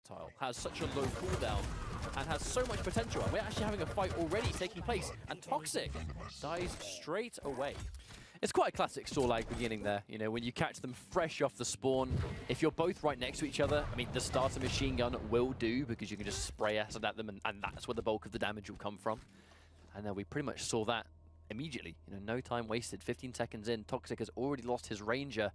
versatile, has such a low cooldown, and has so much potential. And we're actually having a fight already taking place, and Toxjq dies straight away. It's quite a classic Storlag beginning there, you know, when you catch them fresh off the spawn. If you're both right next to each other, I mean, the starter machine gun will do because you can just spray acid at them, and that's where the bulk of the damage will come from. And then we pretty much saw that immediately, you know, no time wasted. 15 seconds in, Toxjq has already lost his Ranger,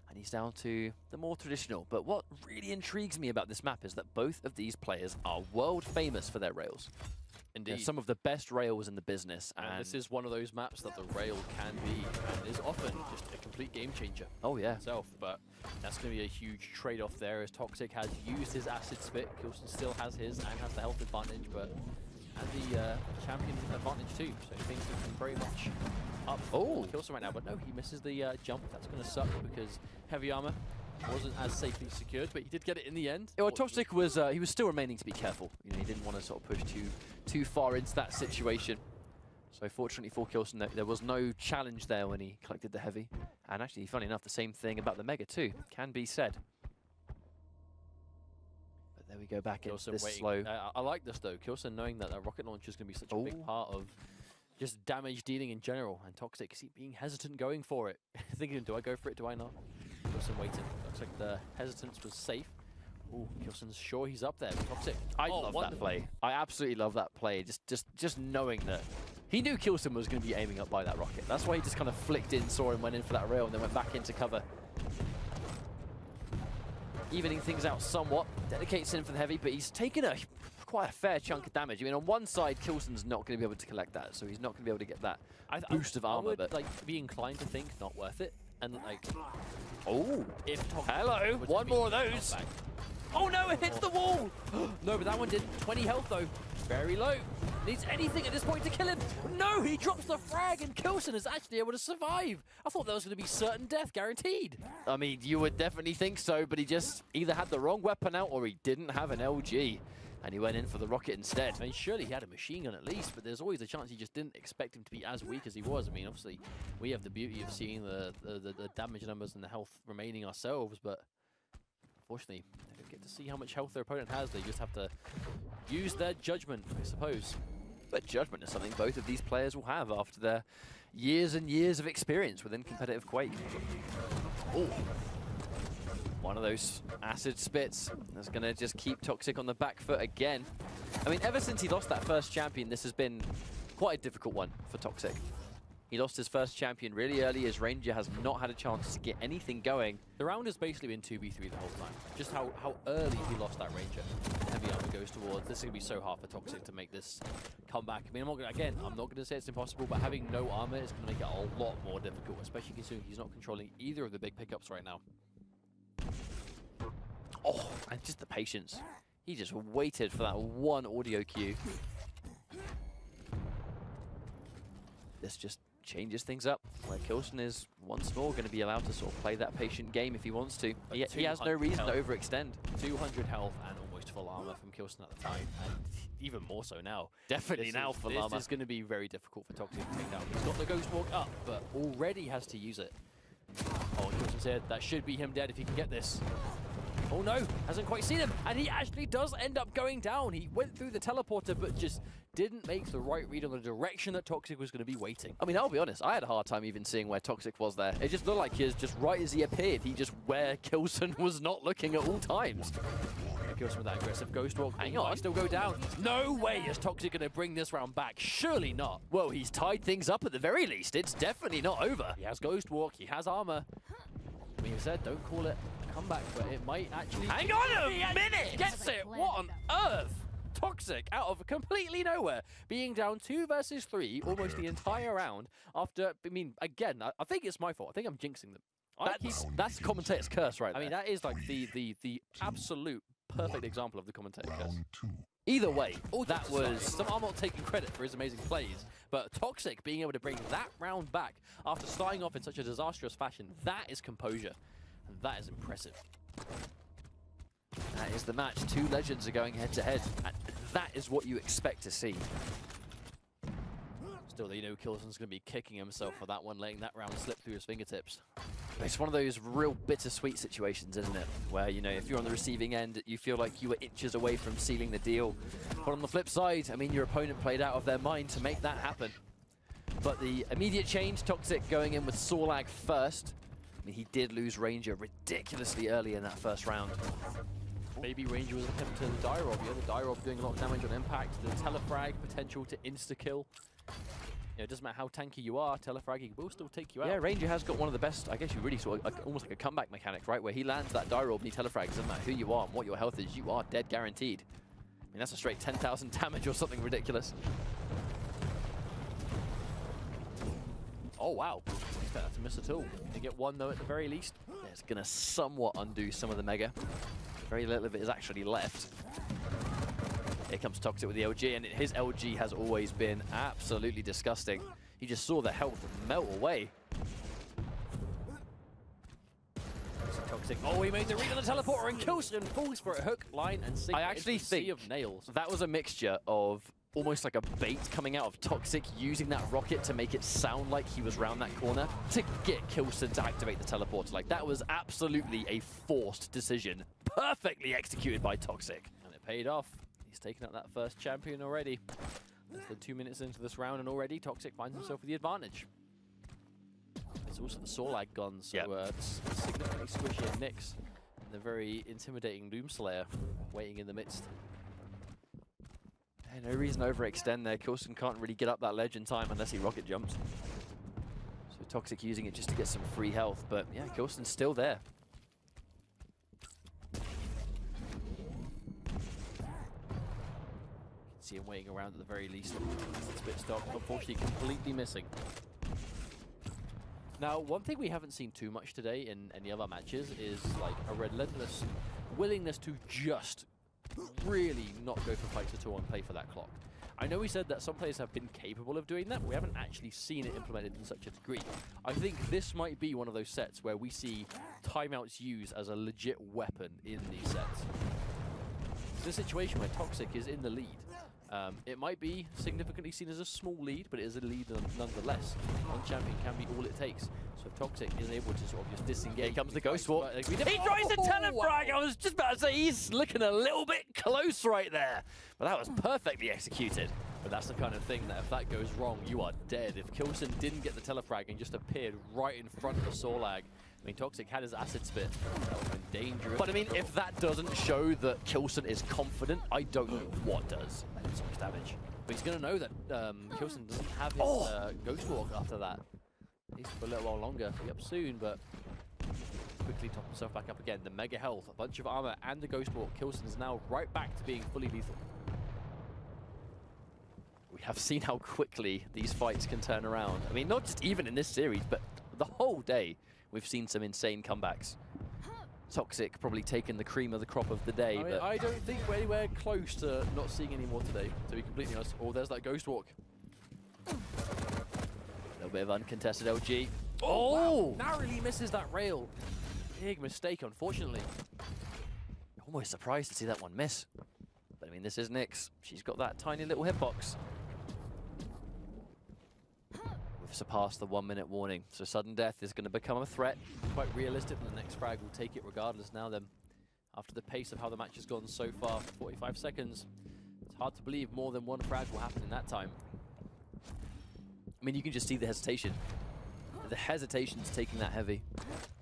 and he's down to the more traditional. But what really intrigues me about this map is that both of these players are world famous for their rails. Indeed. They're some of the best rails in the business. And this is one of those maps that the rail can be, and is often just a complete game changer. Oh, yeah. Itself, but that's going to be a huge trade-off there as Toxjq has used his acid spit. k1llsen still has his and has the health advantage, but and the champion advantage too. So things are very much up for k1llsen right now. But no, he misses the jump. That's going to suck because heavy armor wasn't as safely secured, but he did get it in the end. Well, Toxjq was he was still remaining to be careful. You know, he didn't want to sort of push too far into that situation. So fortunately for k1llsen, there was no challenge there when he collected the heavy. And actually, funny enough, the same thing about the Mega too can be said. But there we go back into this slow. I like this though. k1llsen knowing that that rocket launcher is going to be such a big part of just damage dealing in general, and Toxjq being hesitant going for it, thinking, do I go for it? Do I not? k1llsen waiting. Looks like the hesitance was safe. Ooh, k1llsen's sure he's up there. Toxjq. I love that play. I absolutely love that play. Just knowing that he knew k1llsen was going to be aiming up by that rocket. That's why he just kind of flicked in, saw him, went in for that rail, and then went back into cover. Evening things out somewhat. Dedicates in for the heavy, but he's taken quite a fair chunk of damage. I mean, on one side, k1llsen's not going to be able to collect that, so he's not going to be able to get that boost of armor. I would but like be inclined to think not worth it, and like, if hello, one more of those. Oh no, it hits the wall! No, but that one didn't. 20 health though, very low. Needs anything at this point to kill him. No, he drops the frag, and k1llsen is actually able to survive. I thought that was going to be certain death, guaranteed. I mean, you would definitely think so, but he just either had the wrong weapon out or he didn't have an LG. And he went in for the rocket instead. I mean, surely he had a machine gun at least, but there's always a chance he just didn't expect him to be as weak as he was. I mean, obviously, we have the beauty of seeing the damage numbers and the health remaining ourselves, but unfortunately, they don't get to see how much health their opponent has. They just have to use their judgment, I suppose. But judgment is something both of these players will have after their years and years of experience within competitive Quake. Oh. One of those acid spits that's going to just keep Toxjq on the back foot again. I mean, ever since he lost that first champion, this has been quite a difficult one for Toxjq. He lost his first champion really early. His Ranger has not had a chance to get anything going. The round has basically been 2v3 the whole time. Just how early he lost that Ranger. Heavy armor goes towards. This is going to be so hard for Toxjq to make this come back. I mean, I'm not going to say it's impossible, but having no armor is going to make it a lot more difficult, especially considering he's not controlling either of the big pickups right now. Oh, and just the patience. He just waited for that one audio cue. This just changes things up, where k1llsen is once more going to be allowed to sort of play that patient game if he wants to. He has no reason to overextend. 200 health and almost full armor from k1llsen at the time, and even more so now. Definitely now full armor. This is going to be very difficult for Toxjq to take down. He's got the Ghost Walk up, but already has to use it. Oh, k1llsen said that should be him dead if he can get this. Oh no, hasn't quite seen him, and he actually does end up going down. He went through the teleporter, but just didn't make the right read on the direction that Toxjq was going to be waiting. I mean, I'll be honest, I had a hard time even seeing where Toxjq was there. It just looked like he was just right as he appeared, he just where k1llsen was not looking at all times. k1llsen with that aggressive Ghost Walk. Hang on, still go down. No way is Toxjq going to bring this round back. Surely not. Well, he's tied things up at the very least. It's definitely not over. He has Ghost Walk, he has armor. I mean, he said, don't call it a comeback, but it might actually... Hang on a minute! Gets it! What on earth? Toxjq out of completely nowhere, being down 2 versus 3 almost the entire round after, I mean, again, I think it's my fault. I think I'm jinxing them. That's commentator's curse right there. I mean, that is like the absolute perfect example of the commentator curse. Either way, that was... I'm not taking credit for his amazing plays, but Toxjq being able to bring that round back after starting off in such a disastrous fashion, that is composure, and that is impressive. That is the match. 2 legends are going head-to-head, and that is what you expect to see. Still, you know, k1llsen's going to be kicking himself for that one, letting that round slip through his fingertips. It's one of those real bittersweet situations, isn't it? Where, you know, if you're on the receiving end, you feel like you were inches away from sealing the deal. But on the flip side, I mean, your opponent played out of their mind to make that happen. But the immediate change, Toxjq going in with Sorlag first. I mean, he did lose Ranger ridiculously early in that first round. Maybe Ranger was attempting to the die rob. Yeah, the die rob doing a lot of damage on impact. The telefrag potential to insta-kill. You know, it doesn't matter how tanky you are, telefragging will still take you out. Yeah, Ranger has got one of the best, I guess you really saw, almost like a comeback mechanic, right? Where he lands that die roll and he telefrags, doesn't matter who you are and what your health is, you are dead guaranteed. I mean, that's a straight 10,000 damage or something ridiculous. Oh, wow. Didn't expect that to miss at all. They get one, though, at the very least. Yeah, it's going to somewhat undo some of the Mega. Very little of it is actually left. Here comes Toxjq with the LG, and his LG has always been absolutely disgusting. He just saw the health melt away. Toxjq. Oh, he made the read on the teleporter, and k1llsen falls for a hook, line, and sinker. I actually think of nails. That was a mixture of almost like a bait coming out of Toxjq, using that rocket to make it sound like he was round that corner to get k1llsen to activate the teleporter. Like, that was absolutely a forced decision. Perfectly executed by Toxjq. And it paid off. He's taken out that first champion already. Less than 2 minutes into this round, and already Toxjq finds himself with the advantage. It's also the Sorlag gun, so it's significantly squishy and Nyx. And the very intimidating Doomslayer waiting in the midst. Yeah, no reason to overextend there. k1llsen can't really get up that ledge in time unless he rocket jumps. So Toxjq using it just to get some free health, but yeah, k1llsen's still there. See him waiting around at the very least. Spit stop, unfortunately completely missing. Now, one thing we haven't seen too much today in any other matches is like a relentless willingness to just really not go for fights at all and play for that clock. I know we said that some players have been capable of doing that, but we haven't actually seen it implemented in such a degree. I think this might be one of those sets where we see timeouts used as a legit weapon in these sets. It's a situation where Toxjq is in the lead. It might be significantly seen as a small lead, but it is a lead nonetheless. One champion can be all it takes. So if Toxjq is able to sort of just disengage. Here comes the Ghost Walk. He tries the telefrag! Wow. I was just about to say, he's looking a little bit close right there. But that was perfectly executed. But that's the kind of thing that if that goes wrong, you are dead. If k1llsen didn't get the telefrag and just appeared right in front of the Sorlag, I mean, Toxjq had his acid spit. That would have been dangerous. But I mean, if that doesn't show that k1llsen is confident, I don't know what does. That's so much damage. But he's going to know that k1llsen doesn't have his Ghost Walk after that. At least for a little while longer. He'll be up soon, but quickly top himself back up again. The Mega Health, a bunch of armor, and the Ghost Walk. k1llsen is now right back to being fully lethal. We have seen how quickly these fights can turn around. I mean, not just even in this series, but the whole day. We've seen some insane comebacks. Toxjq probably taking the cream of the crop of the day. I mean, I don't think we're anywhere close to not seeing any more today, to be completely honest. Oh, there's that Ghost Walk. A little bit of uncontested LG. Oh! Wow. Narrowly misses that rail. Big mistake, unfortunately. Almost surprised to see that one miss. But I mean, this is Nyx. She's got that tiny little hitbox. Surpass the 1 minute warning, so sudden death is going to become a threat. Quite realistic, and the next frag will take it regardless now then. After the pace of how the match has gone so far, 45 seconds, it's hard to believe more than one frag will happen in that time. I mean, you can just see the hesitation. The hesitation's taking that heavy.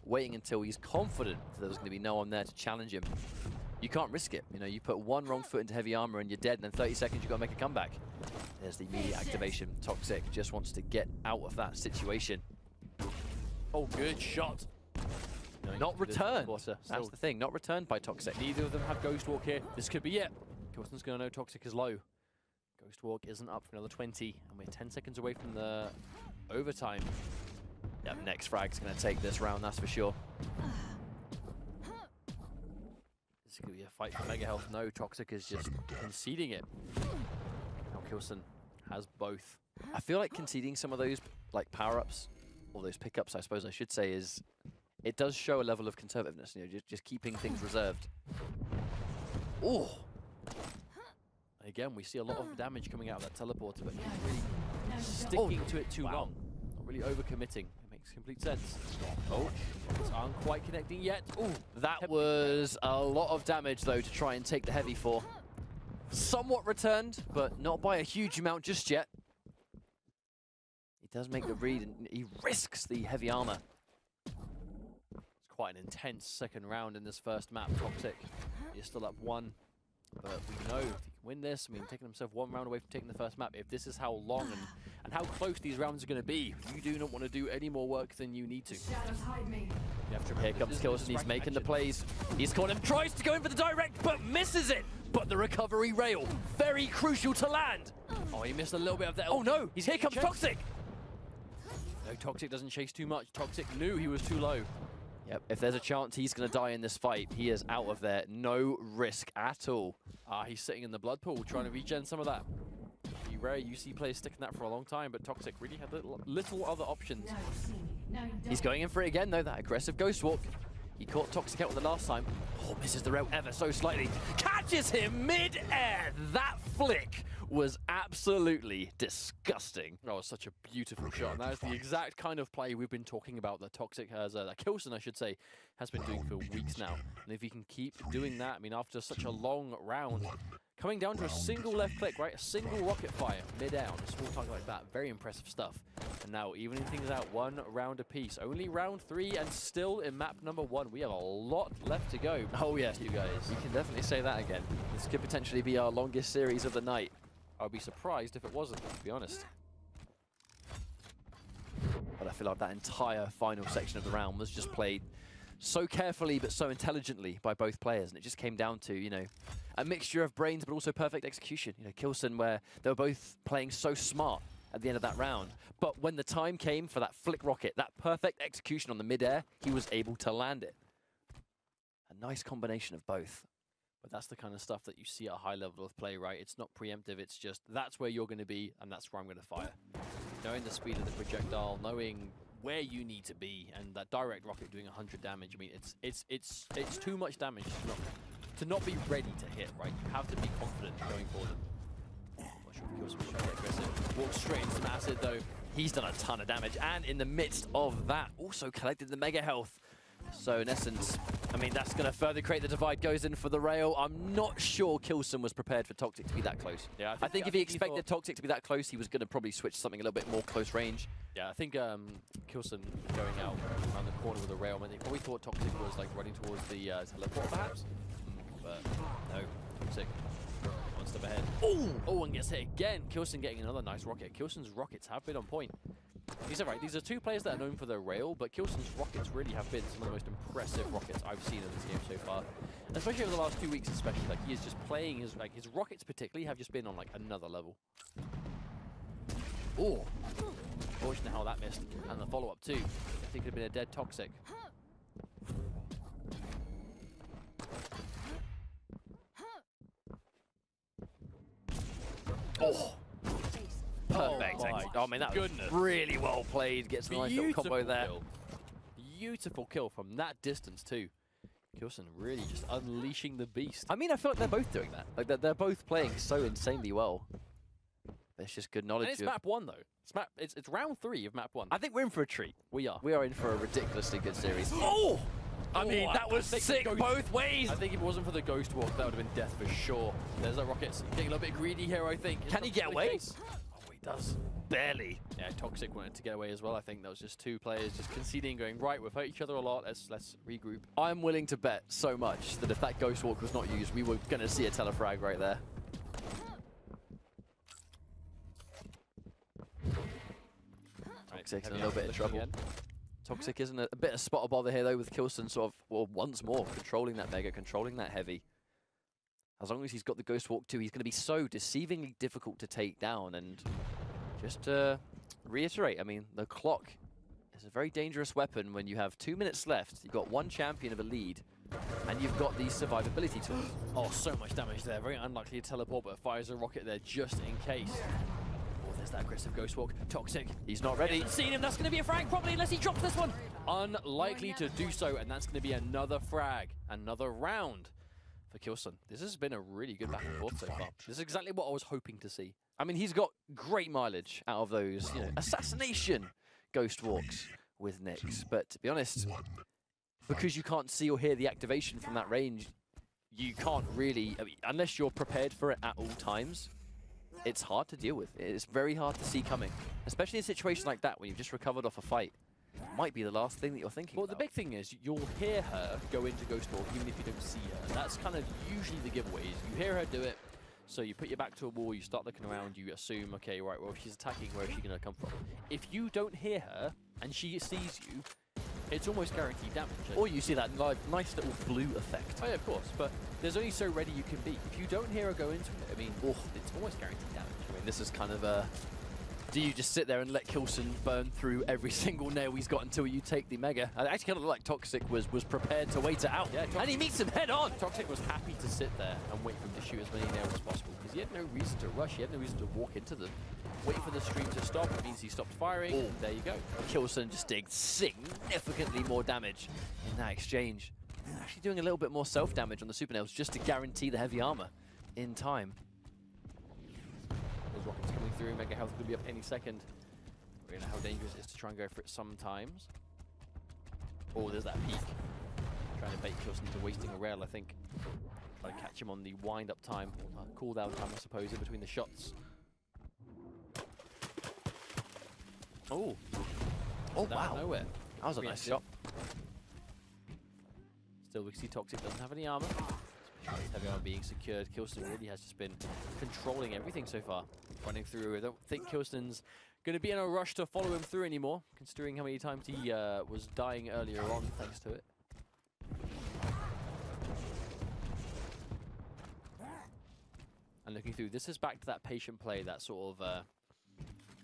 Waiting until he's confident that there's going to be no one there to challenge him. You can't risk it. You know, you put one wrong foot into heavy armor and you're dead, and in 30 seconds you've got to make a comeback. There's the immediate activation. Toxjq just wants to get out of that situation. Oh, good shot. No, not returned. That's the thing, not returned by Toxjq. Neither of them have Ghost Walk here. This could be it. k1llsen's going to know Toxjq is low. Ghost Walk isn't up for another 20, and we're 10 seconds away from the overtime. Yep, next frag's going to take this round, that's for sure. This is going to be a fight for Mega Health. No, Toxjq is just conceding it. k1llsen has both. I feel like conceding some of those like power-ups, or those pickups, I suppose I should say, is it does show a level of conservativeness. You know, just keeping things reserved. Oh! Again, we see a lot of damage coming out of that teleporter, but he's really sticking to it too long. Not really overcommitting. It Makes complete sense. Oh, rockets aren't quite connecting yet. Oh, that was a lot of damage, though, to try and take the heavy for. Somewhat returned, but not by a huge amount just yet. He does make the read, and he risks the heavy armor. It's quite an intense second round in this first map. Toxjq is still up 1, but we know if he can win this, I mean, taking himself 1 round away from taking the first map, if this is how long and how close these rounds are going to be, you do not want to do any more work than you need to. You have to Here comes k1llsen, he's making the plays. He's caught him, tries to go in for the direct, but misses it. But the recovery rail, very crucial to land. Oh, he missed a little bit of that. Oh no, here comes Toxjq. No, Toxjq doesn't chase too much. Toxjq knew he was too low. Yep, if there's a chance he's going to die in this fight, he is out of there. No risk at all. He's sitting in the blood pool, trying to regen some of that. Be rare, you see players sticking that for a long time, but Toxjq really had little other options. He's going in for it again, though, that aggressive ghost walk. He caught Toxjq out with the last time. Oh, misses the rail ever so slightly. Catches him mid-air. That flick was absolutely disgusting. Oh, it's such a beautiful shot. And that is the exact kind of play we've been talking about that Toxjq has, that k1llsen, I should say, has been doing for weeks now. And if he can keep doing that, I mean, after such a long round, coming down to a single left click, right? A single rocket fire mid-air on a small target like that. Very impressive stuff. And now, evening things out, 1 round apiece. Only round 3 and still in map number 1. We have a lot left to go. Oh, yes, you guys. You can definitely say that again. This could potentially be our longest series of the night. I'd be surprised if it wasn't, to be honest. But I feel like that entire final section of the round was just played so carefully but so intelligently by both players. And it just came down to, you know, a mixture of brains but also perfect execution. You know, k1llsen, where they were both playing so smart at the end of that round. But when the time came for that flick rocket, that perfect execution on the mid-air, he was able to land it. A nice combination of both. But that's the kind of stuff that you see at a high level of play, right? It's not preemptive, it's just, that's where you're going to be, and that's where I'm going to fire. Knowing the speed of the projectile, knowing where you need to be, and that direct rocket doing 100 damage, I mean, it's too much damage to not be ready to hit, right? You have to be confident going for them. Not sure if k1llsen was trying to get aggressive. Walks straight into some acid, though. He's done a ton of damage, and in the midst of that, also collected the mega health. So in essence, I mean, that's going to further create the divide. Goes in for the rail. I'm not sure k1llsen was prepared for Toxjq to be that close. Yeah, I think if he expected Toxjq to be that close, he was going to probably switch something a little bit more close range. Yeah, I think k1llsen going out around the corner with a rail, I mean, they probably thought Toxjq was like running towards the teleport, perhaps. But no, Toxjq one step ahead. Oh, and gets hit again. k1llsen getting another nice rocket. k1llsen's rockets have been on point. These are right. These are two players that are known for their rail, but k1llsen's rockets really have been some of the most impressive rockets I've seen in this game so far. And especially over the last 2 weeks, especially, like he is just playing his rockets particularly have just been on like another level. Oh, fortunate how that missed, and the follow up too. I think it could have been a dead Toxjq. Oh. Perfect. Oh, I mean, that was really well played. Gets a nice little combo there. Beautiful kill from that distance, too. k1llsen really just unleashing the beast. I mean, I feel like they're both doing that. Like, they're both playing so insanely well. There's just good knowledge. And it's map 1, though. It's round 3 of map 1. I think we're in for a treat. We are. We are in for a ridiculously good series. Oh! I mean, that was sick both ways. I think if it wasn't for the ghost walk, that would have been death for sure. There's that rockets. Getting a little bit greedy here, I think. Can he get away? Does. Barely. Yeah, Toxjq wanted to get away as well. I think that was just two players just conceding, going, right, we've hurt each other a lot, let's regroup. I'm willing to bet so much that if that Ghost Walk was not used, we were going to see a telefrag right there. Toxjq's in a little bit of trouble. Toxjq is in a bit of spot of bother here, though, with k1llsen sort of, well, once more, controlling that mega, controlling that heavy. As long as he's got the Ghost Walk too, he's going to be so deceivingly difficult to take down. And just to reiterate, I mean, the clock is a very dangerous weapon when you have 2 minutes left. You've got one champion of a lead, and you've got these survivability tools. Oh, so much damage there. Very unlikely to teleport, but fires a rocket there just in case. Oh, there's that aggressive Ghost Walk. Toxjq. He's not ready. Seen him. That's going to be a frag, probably, unless he drops this one. Unlikely to do so, and that's going to be another frag. Another round for k1llsen. This has been a really good back and forth so far. This is exactly what I was hoping to see. I mean, he's got great mileage out of those, you know, assassination Ghost Walks, with Nyx. But to be honest, because you can't see or hear the activation from that range, you can't really, I mean, unless you're prepared for it at all times, it's hard to deal with. It's very hard to see coming, especially in a situation like that when you've just recovered off a fight. It might be the last thing that you're thinking about. The big thing is you'll hear her go into Ghost Walk even if you don't see her. That's kind of usually the giveaways. You hear her do it, so you put your back to a wall, you start looking around, you assume, okay, right, well, if she's attacking, where is she going to come from? If you don't hear her and she sees you, it's almost guaranteed damage. Or you see that nice little blue effect. Oh yeah, of course, but there's only so ready you can be. If you don't hear her go into it, I mean, it's almost guaranteed damage. I mean, this is kind of a... Do you just sit there and let k1llsen burn through every single nail he's got until you take the Mega? I actually kind of looked like Toxjq was prepared to wait it out. Yeah, and he meets him head on! Toxjq was happy to sit there and wait for him to shoot as many nails as possible, because he had no reason to rush, he had no reason to walk into them. Wait for the stream to stop, it means he stopped firing, and there you go. k1llsen just did significantly more damage in that exchange. Actually doing a little bit more self-damage on the super nails just to guarantee the heavy armor in time. Those rockets coming through, Mega Health could be up any second. We know how dangerous it is to try and go for it sometimes. Oh, there's that peak. Trying to bait k1llsen into wasting a rail, I think. Trying to catch him on the wind-up time, cooldown time, I suppose, in between the shots. Oh, wow. Nowhere. That was a nice shot. Still, we see Toxjq doesn't have any armor. Heavy armor being secured. k1llsen really has just been controlling everything so far. Running through. I don't think k1llsen's going to be in a rush to follow him through anymore, considering how many times he was dying earlier on thanks to it. And looking through, this is back to that patient play, that sort of...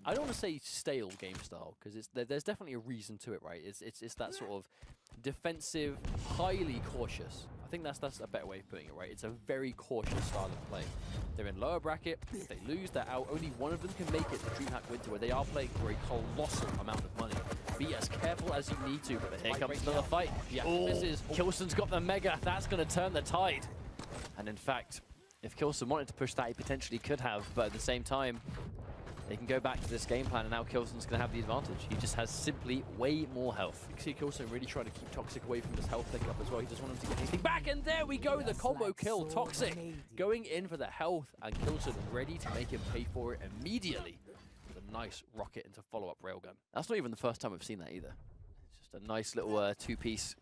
I don't want to say stale game style, because there's definitely a reason to it, right? It's that sort of defensive, highly cautious. I think that's a better way of putting it, right? It's a very cautious style of play. They're in lower bracket. If they lose, they're out. Only one of them can make it to DreamHack Winter, where they are playing for a colossal amount of money. Be as careful as you need to. But here comes another fight. Yeah, k1llsen's got the Mega. That's going to turn the tide. And in fact, if k1llsen wanted to push that, he potentially could have. But at the same time, they can go back to this game plan, and now k1llsen's going to have the advantage. He just has simply way more health. You see k1llsen really trying to keep Toxjq away from his health pickup as well. He doesn't want him to get anything back, and there we go, the combo kill. Toxjq going in for the health, and k1llsen ready to make him pay for it immediately. With a nice rocket into follow-up railgun. That's not even the first time we've seen that either. It's just a nice little two-piece.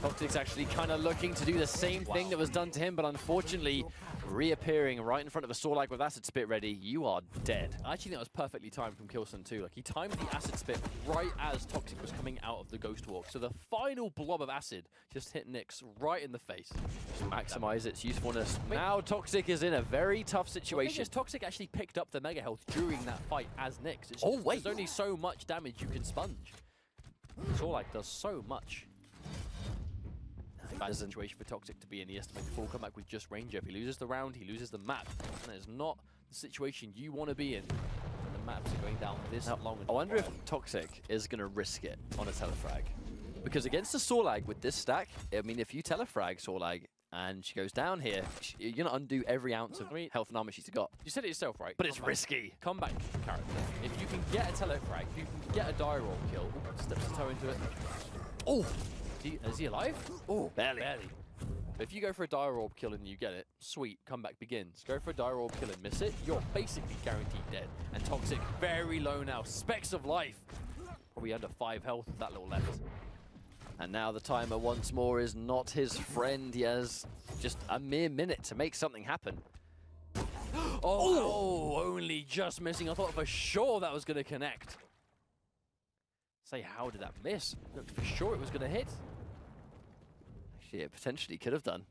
Toxjq's actually kind of looking to do the same thing that was done to him, but unfortunately, reappearing right in front of a Sorlag with acid spit ready, you are dead. I actually think that was perfectly timed from k1llsen too. Like, he timed the acid spit right as Toxjq was coming out of the Ghost Walk. So the final blob of acid just hit Nyx right in the face. Just maximize its usefulness. Now Toxjq is in a very tough situation. Toxjq actually picked up the Mega Health during that fight as Nyx. There's only so much damage you can sponge. Sorlag does so much. Bad situation for Toxjq to be in. He has to make a full comeback with just Ranger. If he loses the round, he loses the map. And that is not the situation you want to be in. And the maps are going down this long. I wonder if Toxjq is going to risk it on a telefrag. Because against the Sorlag with this stack, I mean, if you telefrag Sorlag and she goes down here, you're going to undo every ounce of health and armor she's got. You said it yourself, right? But it's risky. Comeback character. If you can get a telefrag, if you can get a die roll kill, steps the toe into it. Oh! Is he alive? Oh, barely. But if you go for a dire orb kill and you get it, sweet, comeback begins. Go for a dire orb kill and miss it, you're basically guaranteed dead. And Toxjq very low now, specks of life. Probably under 5 health with that little left. And now the timer once more is not his friend. He has just a mere minute to make something happen. Oh, only just missing. I thought for sure that was going to connect. Say, how did that miss? Looked for sure it was going to hit. Actually, it potentially could have done.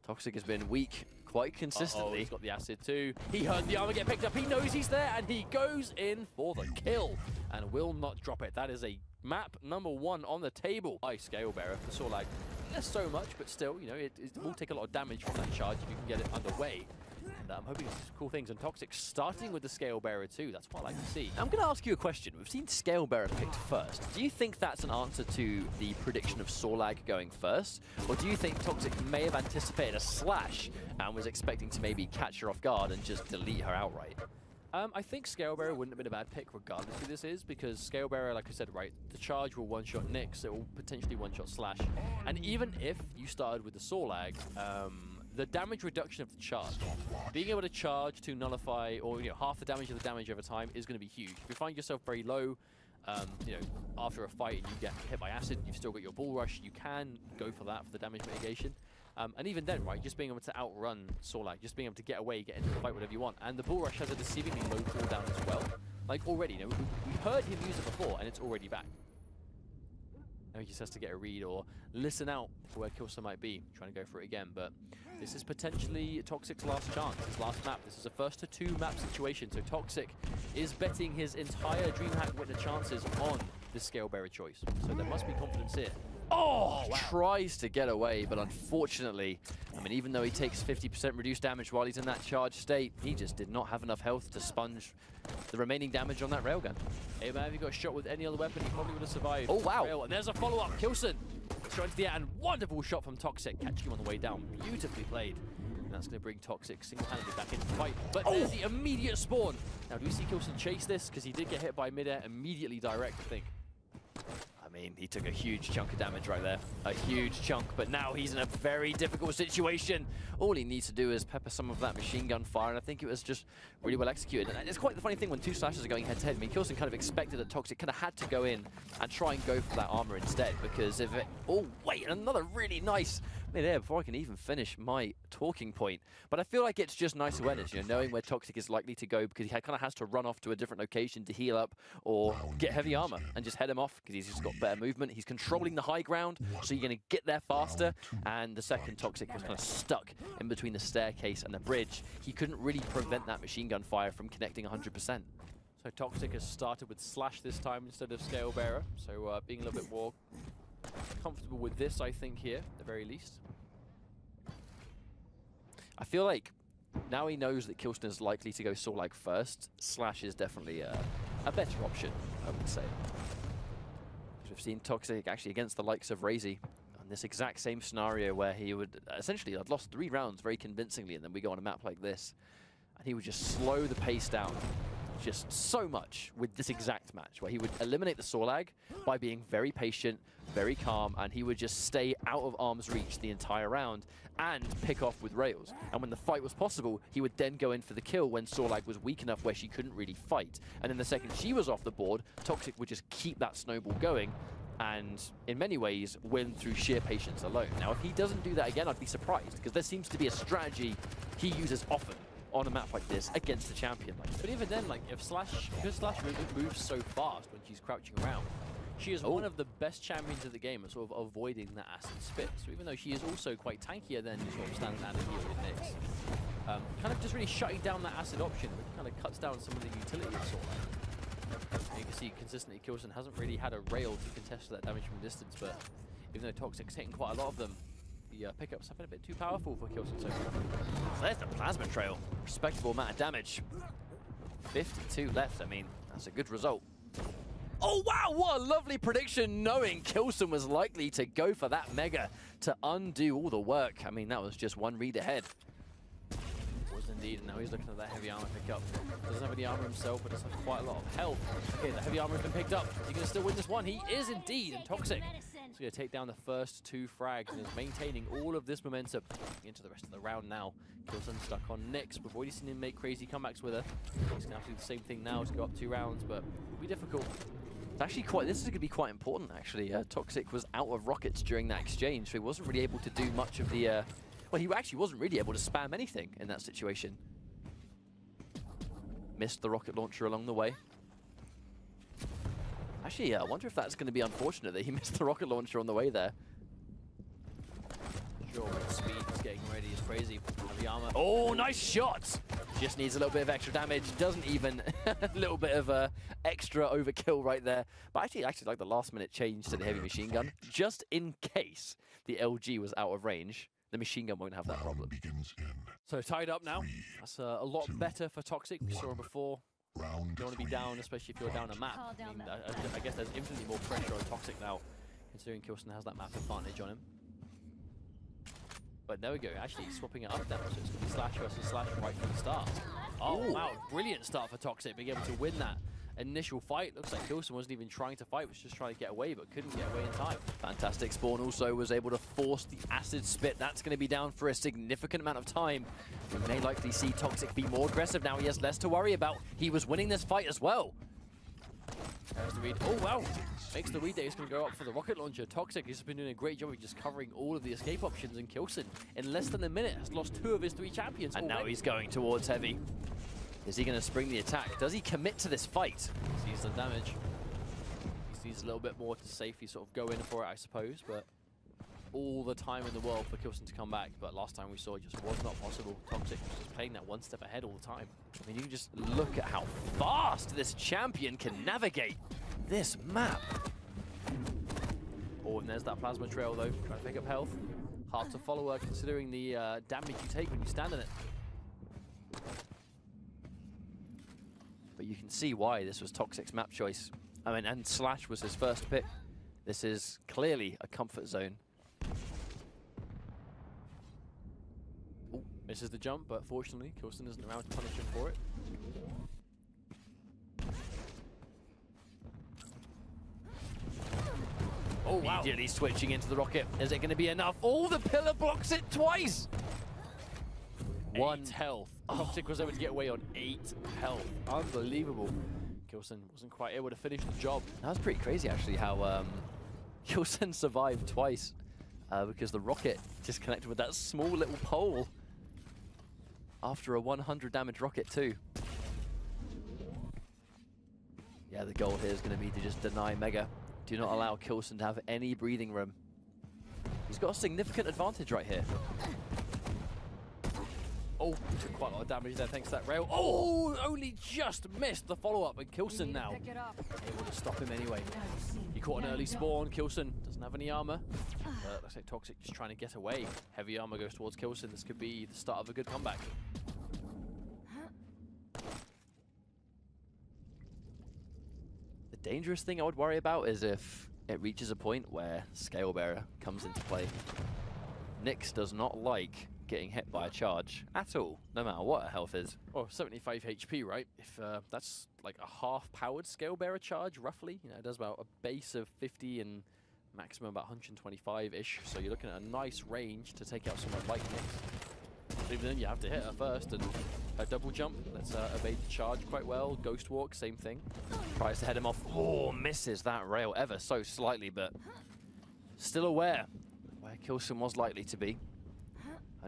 Toxjq has been weak quite consistently. He's got the acid too. He heard the armor get picked up. He knows he's there, and he goes in for the kill and will not drop it. That is a map number 1 on the table. High scale bearer for Sorlag. Less so much, but still, you know, it will take a lot of damage from that charge if you can get it underway. And I'm hoping it's cool things. And Toxjq starting with the Scale Bearer too. That's what I like to see. I'm going to ask you a question. We've seen Scale Bearer picked first. Do you think that's an answer to the prediction of Sorlag going first? Or do you think Toxjq may have anticipated a slash and was expecting to maybe catch her off guard and just delete her outright? I think Scalebearer wouldn't have been a bad pick regardless who this is, because Scalebearer, like I said, right, the charge will one-shot Nyx, it will potentially one-shot Slash. And even if you started with the Sorlag, the damage reduction of the charge, being able to charge to nullify, or half the damage of the damage over time is going to be huge. If you find yourself very low, after a fight and you get hit by acid, you've still got your Bull Rush, you can go for that for the damage mitigation. And even then, right, just being able to outrun Sorlag, just being able to get away, get into the fight, whatever you want. And the Bull Rush has a deceivingly low cooldown as well. Like already, we heard him use it before, and it's already back. Now he just has to get a read or listen out for where k1llsen might be, trying to go for it again. But this is potentially Toxjq's last chance, his last map. This is a first to 2 map situation, so Toxjq is betting his entire DreamHack Winter chances on this Scalebearer choice. So there must be confidence here. Oh, wow. Tries to get away, but unfortunately, I mean, even though he takes 50% reduced damage while he's in that charged state, he just did not have enough health to sponge the remaining damage on that railgun. Hey man, if he got shot with any other weapon, he probably would have survived. Oh, wow. And there's a follow-up. k1llsen straight into the air, and wonderful shot from Toxjq, catching him on the way down. Beautifully played. And that's going to bring Toxjq single-handedly back into the fight. But there's the immediate spawn. Now, do we see k1llsen chase this? Because he did get hit by midair immediately direct, I think. I mean, he took a huge chunk of damage right there. A huge chunk, but now he's in a very difficult situation. All he needs to do is pepper some of that machine gun fire, and I think it was just really well executed. And it's quite the funny thing when 2 slashers are going head-to-head. I mean, k1llsen kind of expected that Toxjq kind of had to go in and try and go for that armor instead, because if it... Oh, wait, another really nice mid-air before I can even finish my talking point. But I feel like it's just nice awareness, knowing where Toxjq is likely to go, because he kind of has to run off to a different location to heal up or get heavy armor and just head him off, because he's just got better movement. He's controlling the high ground, so you're going to get there faster. And the second Toxjq was kind of stuck in between the staircase and the bridge, he couldn't really prevent that machine gun fire from connecting 100%. So Toxjq has started with Slash this time instead of Scalebearer, so being a little bit more comfortable with this, I think, here, at the very least. I feel like now he knows that k1llsen is likely to go Sorlag first, Slash is definitely a better option, I would say. We've seen Toxjq actually against the likes of Razy on this exact same scenario where he would essentially had lost 3 rounds very convincingly, and then we go on a map like this, and he would just slow the pace down just so much with this exact match, where he would eliminate the Sorlag by being very patient, very calm, and he would just stay out of arm's reach the entire round and pick off with rails. And when the fight was possible, he would then go in for the kill when Sorlag was weak enough where she couldn't really fight. And then the second she was off the board, Toxjq would just keep that snowball going and in many ways win through sheer patience alone. Now, if he doesn't do that again, I'd be surprised, because there seems to be a strategy he uses often on a map like this against a champion like this. But even then, like, if Slash, because Slash moves so fast when she's crouching around, she is one of the best champions of the game at sort of avoiding that acid spit. So even though she is also quite tankier than sort of standard and here with Nyx, kind of just really shutting down that acid option, which kind of cuts down some of the utility of Sorlag. You can see consistently k1llsen hasn't really had a rail to contest that damage from distance, but even though Toxjq's hitting quite a lot of them, the pickups have been a bit too powerful for k1llsen so far. So there's the plasma trail. Respectable amount of damage. 52 left, I mean, that's a good result. Oh wow, what a lovely prediction, knowing k1llsen was likely to go for that mega to undo all the work. I mean, that was just one read ahead. Was indeed, and now he's looking at that heavy armor pickup. Doesn't have any armor himself, but does have quite a lot of health. Okay, the heavy armor has been picked up. Is he going to still win this one? He is indeed, and Toxjq is going to take down the first 2 frags and is maintaining all of this momentum into the rest of the round now. k1llsen stuck on Nyx. We've already seen him make crazy comebacks with her. He's going to have to do the same thing now to go up 2 rounds, but it'll be difficult. It's actually this is going to be quite important, actually. Toxjq was out of rockets during that exchange, so he wasn't really able to do much of the... well, he actually wasn't really able to spam anything in that situation. Missed the rocket launcher along the way. Actually, I wonder if that's going to be unfortunate that he missed the rocket launcher on the way there. Sure, with speed, he's getting ready, it's crazy. Heavy armor. Oh, nice shot! Just needs a little bit of extra damage. Doesn't even a little bit of extra overkill right there. But actually like the last minute change to the heavy machine gun, just in case the LG was out of range. The machine gun won't have that problem. So tied up now. That's a lot better for Toxjq. We saw him before. You don't want to be down, especially if you're down a map. I mean, I guess there's infinitely more pressure on Toxjq now, considering k1llsen has that map advantage on him. But there we go, actually swapping it up now, so it's going to be Slash versus Slash right from the start. Oh, wow. Brilliant start for Toxjq, being able to win that initial fight. Looks like k1llsen wasn't even trying to fight, was just trying to get away, but couldn't get away in time. Fantastic spawn also was able to force the acid spit. That's going to be down for a significant amount of time. We may likely see Toxjq be more aggressive now. He has less to worry about. He was winning this fight as well. There's the read. Oh, wow. Makes the read that he's going to go up for the rocket launcher. Toxjq has been doing a great job of just covering all of the escape options, and k1llsen, in less than a minute, has lost 2 of his 3 champions And already. now he's going towards heavy. Is he going to spring the attack? Does he commit to this fight? Sees the damage. He needs a little bit more to safely sort of go in for it, I suppose, but all the time in the world for k1llsen to come back. But last time we saw it just was not possible. Toxjq was just playing that one step ahead all the time. I mean, you just look at how fast this champion can navigate this map. Oh, and there's that plasma trail though, trying to pick up health. Hard to follow her considering the damage you take when you stand in it. But you can see why this was Toxjq's map choice. I mean, and Slash was his first pick. This is clearly a comfort zone. Oh, misses the jump, but fortunately k1llsen isn't around to punish him for it. Oh, wow. Immediately switching into the rocket. Is it going to be enough? Oh, the pillar blocks it twice! 1 health. Toxjq was able to get away on 8 health. Unbelievable. k1llsen wasn't quite able to finish the job. That was pretty crazy, actually, how k1llsen survived twice because the rocket disconnected with that small little pole after a 100 damage rocket, too. Yeah, the goal here is going to be to just deny Mega. Do not allow k1llsen to have any breathing room. He's got a significant advantage right here. Oh, took quite a lot of damage there thanks to that rail. Oh, only just missed the follow-up, and k1llsen now able to stop him anyway. He caught an early spawn. k1llsen doesn't have any armor. Looks like Toxjq just trying to get away. Heavy armor goes towards k1llsen. This could be the start of a good comeback. The dangerous thing I would worry about is if it reaches a point where Scalebearer comes into play. Nyx does not like getting hit by a charge at all, no matter what her health is. Oh, 75 HP, right? If that's like a half-powered Scalebearer charge, roughly. You know, it does about a base of 50 and maximum about 125-ish. So you're looking at a nice range to take out someone like Nyx. Even then, you have to hit her first, and her double jump, let's evade the charge quite well. Ghost walk, same thing. Tries to head him off. Oh, misses that rail ever so slightly, but still aware where k1llsen was likely to be.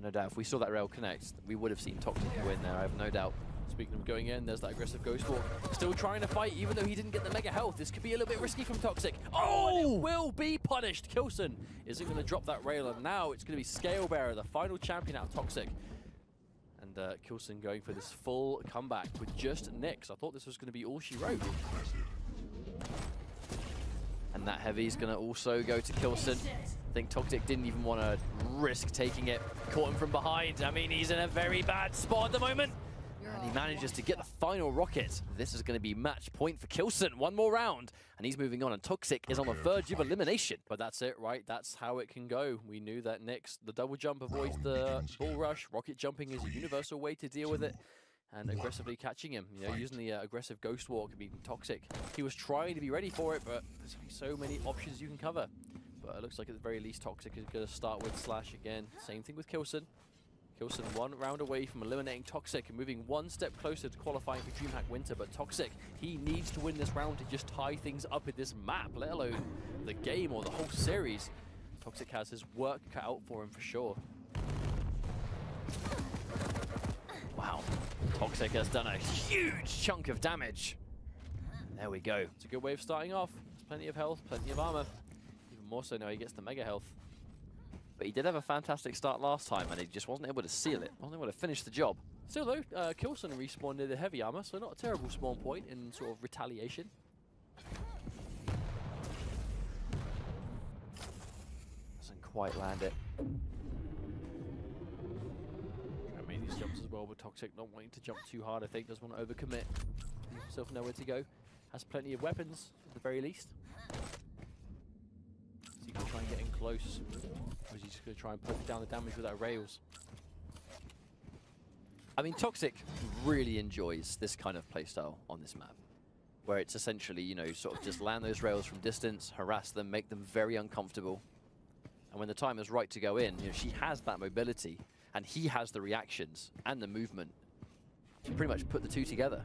No doubt, if we saw that rail connect, we would have seen Toxjq win there, I have no doubt. Speaking of going in, there's that aggressive Ghost Walk. Still trying to fight, even though he didn't get the mega health. This could be a little bit risky from Toxjq. Oh, and it will be punished. k1llsen isn't going to drop that rail, and now it's going to be Scalebearer, the final champion out of Toxjq. And k1llsen going for this full comeback with just Nyx. I thought this was going to be all she wrote. And that heavy's going to also go to k1llsen. I think Toxjq didn't even want to risk taking it. Caught him from behind. I mean, he's in a very bad spot at the moment. And he manages to get the final rocket. This is going to be match point for k1llsen. One more round, and he's moving on. And Toxjq is on the verge of elimination. But that's it, right? That's how it can go. We knew that Nyx, the double jump avoids the bull rush. Rocket jumping is a universal way to deal with it. And aggressively catching him, you know, using the aggressive Ghost Walk. I mean, Toxjq, he was trying to be ready for it, but there's so many options you can cover. But it looks like at the very least Toxjq is going to start with Slash again. Same thing with k1llsen. k1llsen 1 round away from eliminating Toxjq and moving 1 step closer to qualifying for DreamHack Winter. But Toxjq, he needs to win this round to just tie things up in this map, let alone the game or the whole series. Toxjq has his work cut out for him for sure. Wow, Toxjq has done a huge chunk of damage. There we go. It's a good way of starting off. There's plenty of health, plenty of armor. Even more so now he gets the mega health. But he did have a fantastic start last time, and he just wasn't able to seal it. Wasn't able to finish the job. Still though, k1llsen respawned near the heavy armor, so not a terrible spawn point in sort of retaliation. Doesn't quite land it. I made these jumps as well, but Toxjq not wanting to jump too hard, I think. Doesn't want to overcommit. Leave himself nowhere to go. Has plenty of weapons, at the very least. So he can try and get in close. Or is he just going to try and poke down the damage with that rails? I mean, Toxjq really enjoys this kind of playstyle on this map, where it's essentially, you know, sort of just land those rails from distance, harass them, make them very uncomfortable. And when the time is right to go in, you know, she has that mobility, and he has the reactions and the movement to pretty much put the two together.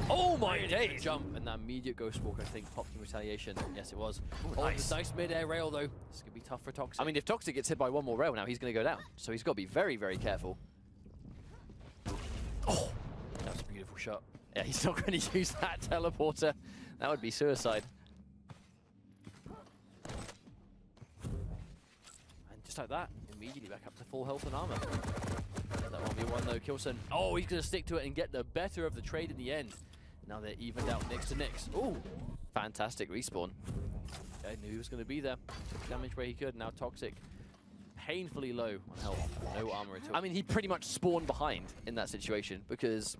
Oh my days! Jump, and that immediate Ghost Walk, I think, popped in retaliation. Yes, it was. Ooh, nice. This nice mid-air rail, though. This could be tough for Toxjq. I mean, if Toxjq gets hit by one more rail now, he's going to go down. So he's got to be very, very careful. Oh, that was a beautiful shot. Yeah, he's not going to use that teleporter. That would be suicide. And just like that, immediately back up to full health and armor. That 1v1 though, k1llsen. Oh, he's going to stick to it and get the better of the trade in the end. Now they're evened out next to next. Ooh, fantastic respawn. I knew he was going to be there. Took damage where he could. Now Toxjq, painfully low on health. No armor at all. I mean, he pretty much spawned behind in that situation, because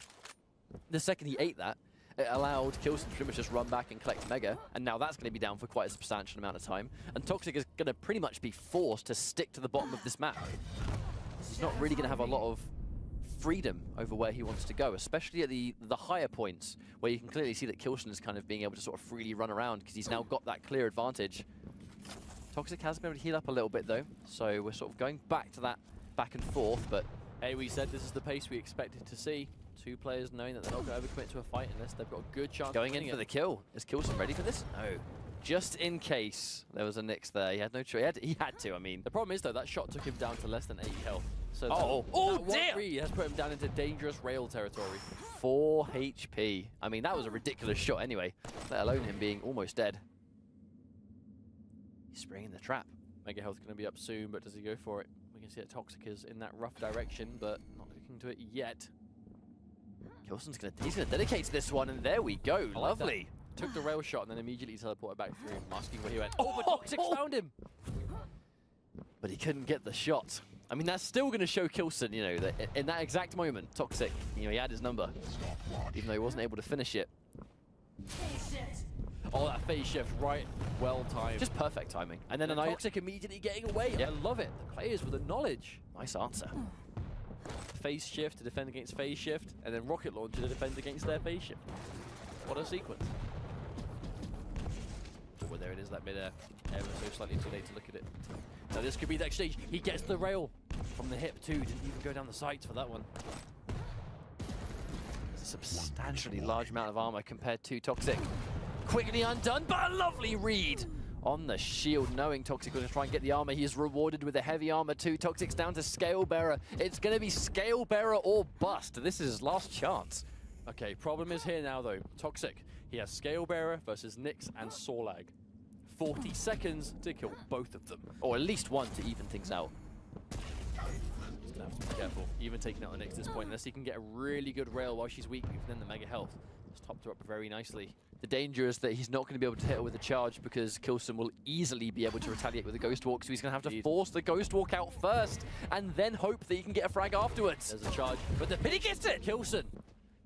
the second he ate that, it allowed k1llsen to pretty much just run back and collect Mega, and now that's going to be down for quite a substantial amount of time. And Toxjq is going to pretty much be forced to stick to the bottom of this map. He's not really going to have a lot of freedom over where he wants to go, especially at the higher points, where you can clearly see that k1llsen is kind of being able to sort of freely run around, because he's now got that clear advantage. Toxjq has been able to heal up a little bit though, so we're sort of going back to that back and forth, but hey, we said this is the pace we expected to see. Two players knowing that they're not going to overcommit to a fight unless they've got a good chance going of in for it. the kill. Is k1llsen ready for this? No. Just in case there was a nix there. He had no choice. He had to, I mean. The problem is though, that shot took him down to less than 80 health. So that one read has put him down into dangerous rail territory. 4 HP. I mean, that was a ridiculous shot anyway, let alone him being almost dead. He's springing the trap. Mega health going to be up soon, but does he go for it? We can see that Toxjq is in that rough direction, but not looking to it yet. k1llsen's he's gonna dedicate to this one, and there we go. Lovely. Took the rail shot and then immediately teleported back through, masking where he went. Oh, but Toxjq found him! But he couldn't get the shot. I mean, that's still going to show k1llsen, you know, that in that exact moment, Toxjq, you know, he had his number, even though he wasn't able to finish it. Oh, that phase shift, right, well timed. Just perfect timing. And then Toxjq immediately getting away. Yep. I love it. The players with the knowledge. Nice answer. Phase shift to defend against phase shift, and then rocket launcher to defend against their phase shift. What a sequence. Well, there it is, that mid-air. Ever so slightly too late to look at it. Now this could be the exchange. He gets the rail from the hip too. Didn't even go down the sights for that one. It's a substantially large amount of armor compared to Toxjq. Quickly undone, but a lovely read on the shield, knowing Toxjq was going to try and get the armor. He is rewarded with a heavy armor too. Toxjq's down to Scale Bearer. It's going to be Scale Bearer or bust. This is his last chance. Okay, problem is here now though. Toxjq, he has Scale Bearer versus Nyx and Sorlag. 40 seconds to kill both of them. Or at least one to even things out. He's gonna have to be careful, even taking out the Nyx at this point, unless he can get a really good rail while she's weak, even then the Mega health. It's topped her up very nicely. The danger is that he's not going to be able to hit her with a charge, because k1llsen will easily be able to retaliate with a Ghost Walk, so he's going to have to force the Ghost Walk out first, and then hope that he can get a frag afterwards. There's a charge, but he gets it! k1llsen.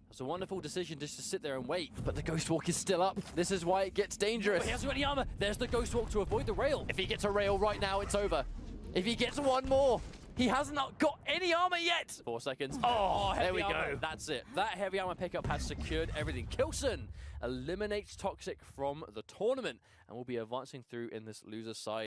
It's a wonderful decision just to sit there and wait. But the Ghost Walk is still up. This is why it gets dangerous. But he hasn't got any armor. There's the Ghost Walk to avoid the rail. If he gets a rail right now, it's over. If he gets one more, he hasn't got any armor yet. 4 seconds. Oh, there we armor. go. That's it. That heavy armor pickup has secured everything. k1llsen eliminates Toxjq from the tournament and will be advancing through in this loser side.